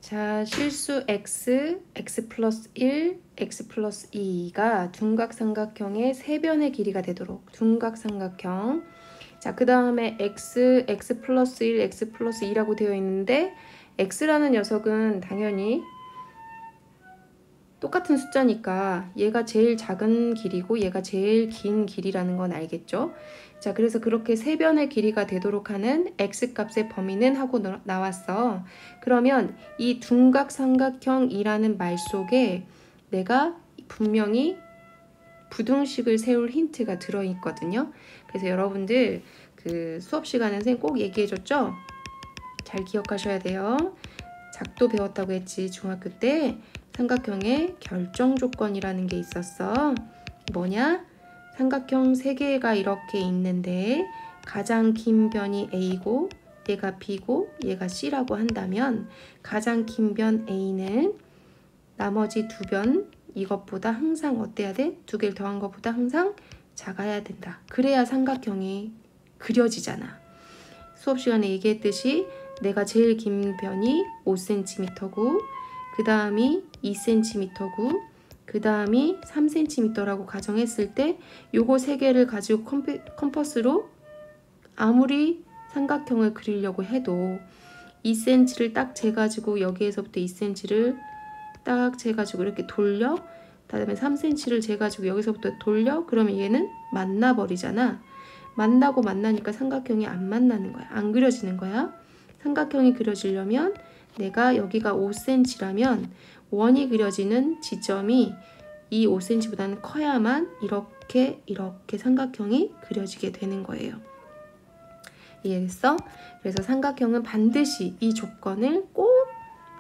자, 실수 x, x 플러스 1, x 플러스 2가 둔각삼각형의 세 변의 길이가 되도록 둔각삼각형. 자, 그 다음에 x, x 플러스 1, x 플러스 2라고 되어 있는데 x라는 녀석은 당연히 똑같은 숫자니까 얘가 제일 작은 길이고 얘가 제일 긴 길이라는 건 알겠죠? 자, 그래서 그렇게 세 변의 길이가 되도록 하는 x값의 범위는 하고 나왔어. 그러면 이 둔각삼각형이라는 말 속에 내가 분명히 부등식을 세울 힌트가 들어있거든요. 그래서 여러분들 그 수업 시간에 선생님 꼭 얘기해줬죠? 잘 기억하셔야 돼요. 작도 배웠다고 했지, 중학교 때. 삼각형의 결정 조건이라는 게 있었어. 뭐냐? 삼각형 3개가 이렇게 있는데 가장 긴 변이 A고 얘가 B고 얘가 C라고 한다면 가장 긴 변 A는 나머지 두 변 이것보다 항상 어때야 돼? 두 개를 더한 것보다 항상 작아야 된다. 그래야 삼각형이 그려지잖아. 수업 시간에 얘기했듯이 내가 제일 긴 변이 5cm고 그 다음이 2cm고 그 다음이 3cm라고 가정했을 때 요거 3개를 가지고 컴퍼스로 아무리 삼각형을 그리려고 해도 2cm를 딱 재가지고 여기에서부터 2cm를 딱 재가지고 이렇게 돌려, 그다음에 3cm를 재가지고 여기서부터 돌려. 그러면 얘는 만나버리잖아. 만나니까 삼각형이 안 만나는 거야. 안 그려지는 거야. 삼각형이 그려지려면 내가 여기가 5cm라면 원이 그려지는 지점이 이 5cm보다는 커야만 이렇게 삼각형이 그려지게 되는 거예요. 이해됐어? 그래서 삼각형은 반드시 이 조건을 꼭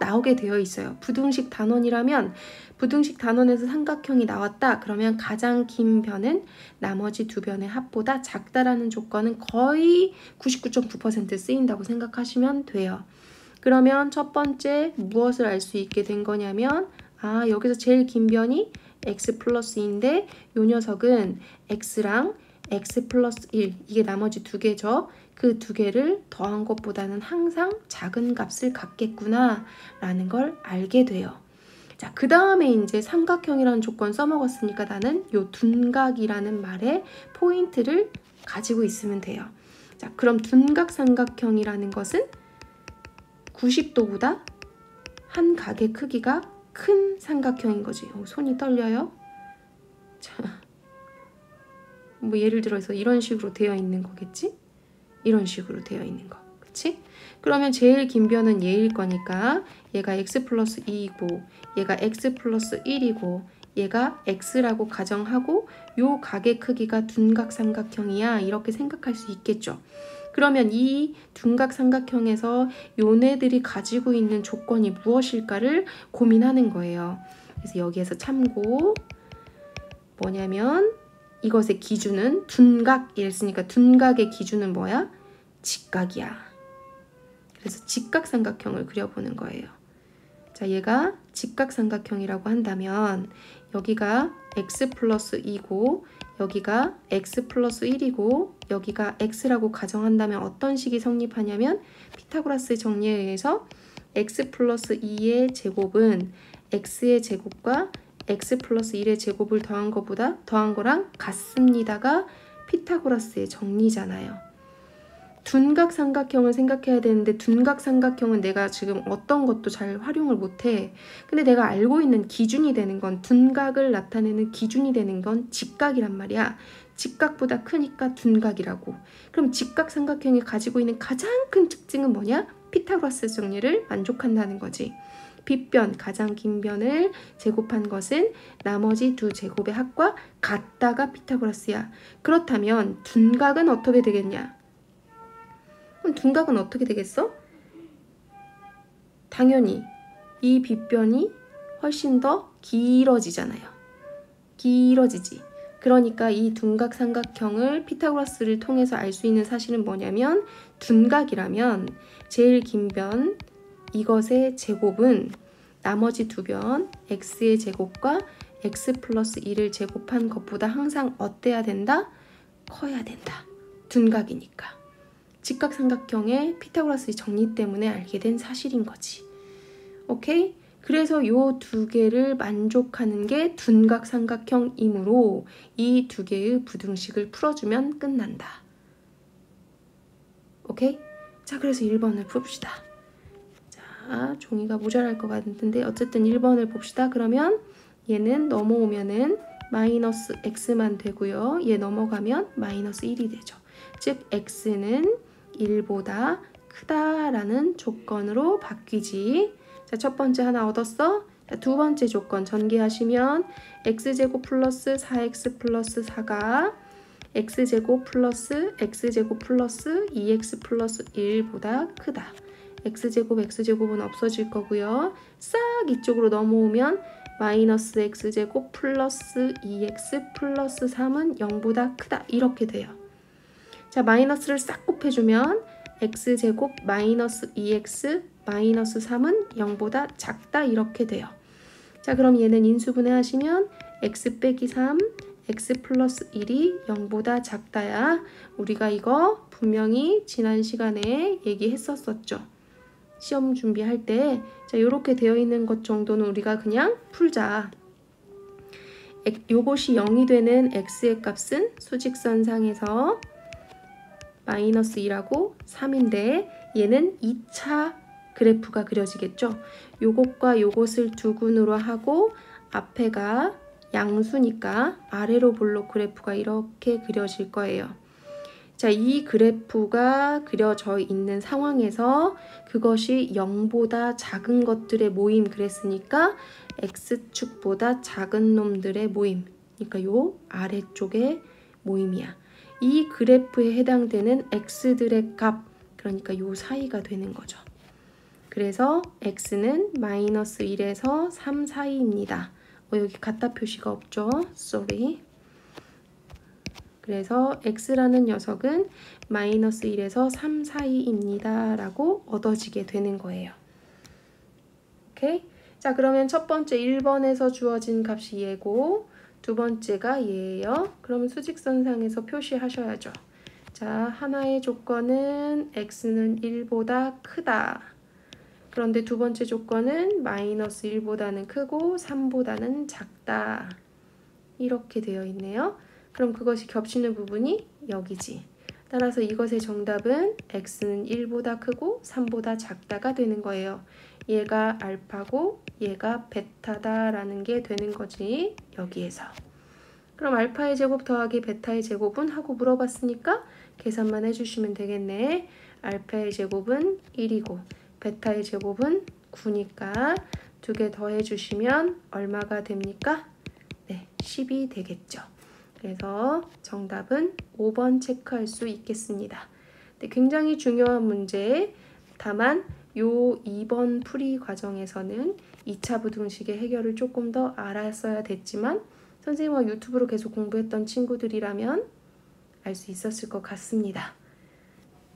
나오게 되어 있어요. 부등식 단원이라면 부등식 단원에서 삼각형이 나왔다. 그러면 가장 긴 변은 나머지 두 변의 합보다 작다라는 조건은 거의 99.9% 쓰인다고 생각하시면 돼요. 그러면 첫 번째 무엇을 알 수 있게 된 거냐면 여기서 제일 긴 변이 x 플러스 2인데 이 녀석은 x랑 x 플러스 1 이게 나머지 두 개죠. 그 두 개를 더한 것보다는 항상 작은 값을 갖겠구나 라는 걸 알게 돼요. 자, 그 다음에 이제 삼각형이라는 조건 써먹었으니까 나는 요 둔각이라는 말에 포인트를 가지고 있으면 돼요. 자, 그럼 둔각삼각형이라는 것은 90도보다 한 각의 크기가 큰 삼각형인 거지. 손이 떨려요? 자, 뭐 예를 들어서 이런 식으로 되어 있는 거겠지? 이런 식으로 되어 있는 거. 그치? 그러면 제일 긴 변은 얘일 거니까 얘가 x 플러스 2이고 얘가 x 플러스 1이고 얘가 x라고 가정하고 요 각의 크기가 둔각삼각형이야. 이렇게 생각할 수 있겠죠. 그러면 이 둔각삼각형에서 요네들이 가지고 있는 조건이 무엇일까를 고민하는 거예요. 그래서 여기에서 참고 뭐냐면 이것의 기준은 둔각 이랬으니까 둔각의 기준은 뭐야? 직각이야. 그래서 직각삼각형을 그려보는 거예요. 자, 얘가 직각삼각형이라고 한다면 여기가 x 플러스 2고 여기가 x 플러스 1이고 여기가 x라고 가정한다면 어떤 식이 성립하냐면 피타고라스의 정리에 의해서 x 플러스 2의 제곱은 x의 제곱과 x 플러스 1의 제곱을 더한 거랑 같습니다가 피타고라스의 정리잖아요. 둔각삼각형을 생각해야 되는데 둔각삼각형은 내가 지금 어떤 것도 잘 활용을 못해. 근데 내가 알고 있는 기준이 되는 건 둔각을 나타내는 기준이 되는 건 직각이란 말이야. 직각보다 크니까 둔각이라고. 그럼 직각삼각형이 가지고 있는 가장 큰 특징은 뭐냐? 피타고라스 정리를 만족한다는 거지. 빗변, 가장 긴 변을 제곱한 것은 나머지 두 제곱의 합과 같다가 피타고라스야. 그렇다면 둔각은 어떻게 되겠냐? 그럼 둔각은 어떻게 되겠어? 당연히 이 빗변이 훨씬 더 길어지잖아요. 길어지지. 그러니까 이 둔각삼각형을 피타고라스를 통해서 알 수 있는 사실은 뭐냐면 둔각이라면 제일 긴 변 이것의 제곱은 나머지 두 변 x의 제곱과 x 플러스 1을 제곱한 것보다 항상 어때야 된다? 커야 된다. 둔각이니까. 직각삼각형의 피타고라스의 정리 때문에 알게 된 사실인 거지. 오케이? 그래서 요 두 개를 만족하는 게 둔각삼각형이므로 이 두 개의 부등식을 풀어주면 끝난다. 오케이? 자, 그래서 1번을 풉시다. 자, 종이가 모자랄 것 같은데 어쨌든 1번을 봅시다. 그러면 얘는 넘어오면은 마이너스 x만 되고요. 얘 넘어가면 마이너스 1이 되죠. 즉 x는 1보다 크다라는 조건으로 바뀌지. 자, 첫 번째 하나 얻었어. 자, 두 번째 조건 전개하시면 x제곱 플러스 4x 플러스 4가 x제곱 플러스 2x 플러스 1보다 크다. x제곱은 없어질 거고요. 싹 이쪽으로 넘어오면 마이너스 x제곱 플러스 2x 플러스 3은 0보다 크다. 이렇게 돼요. 자, 마이너스를 싹 곱해주면 x제곱 마이너스 2x 마이너스 3은 0보다 작다. 이렇게 돼요. 자, 그럼 얘는 인수분해 하시면 x 빼기 3 x 플러스 1이 0보다 작다야. 우리가 이거 분명히 지난 시간에 얘기했었었죠. 시험 준비할 때. 자, 요렇게 되어 있는 것 정도는 우리가 그냥 풀자. 요것이 0이 되는 x의 값은 수직선상에서 마이너스 2라고 3인데 얘는 2차 그래프가 그려지겠죠. 요것과 요것을 두근으로 하고 앞에가 양수니까 아래로 볼록 그래프가 이렇게 그려질 거예요. 자, 이 그래프가 그려져 있는 상황에서 그것이 0보다 작은 것들의 모임 그랬으니까 x축보다 작은 놈들의 모임. 그러니까 요 아래쪽의 모임이야. 이 그래프에 해당되는 x들의 값, 그러니까 요 사이가 되는 거죠. 그래서 x는 마이너스 1에서 3 사이입니다. 여기 같다 표시가 없죠. sorry. 그래서 x라는 녀석은 마이너스 1에서 3 사이입니다. 라고 얻어지게 되는 거예요. 오케이? 자, 그러면 첫 번째 1번에서 주어진 값이 얘고 두 번째가 얘예요. 그러면 수직선상에서 표시하셔야죠. 자, 하나의 조건은 x는 1보다 크다. 그런데 두 번째 조건은 마이너스 1보다는 크고 3보다는 작다. 이렇게 되어 있네요. 그럼 그것이 겹치는 부분이 여기지. 따라서 이것의 정답은 x는 1보다 크고 3보다 작다가 되는 거예요. 얘가 알파고 얘가 베타다라는 게 되는 거지. 여기에서. 그럼 알파의 제곱 더하기 베타의 제곱은 하고 물어봤으니까 계산만 해주시면 되겠네. 알파의 제곱은 1이고 베타의 제곱은 9니까 두 개 더해주시면 얼마가 됩니까? 네, 10이 되겠죠. 그래서 정답은 5번 체크할 수 있겠습니다. 네, 굉장히 중요한 문제. 다만 요 2번 풀이 과정에서는 2차 부등식의 해결을 조금 더 알았어야 됐지만 선생님과 유튜브로 계속 공부했던 친구들이라면 알 수 있었을 것 같습니다.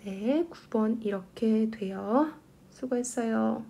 네, 9번 이렇게 돼요. 수고했어요.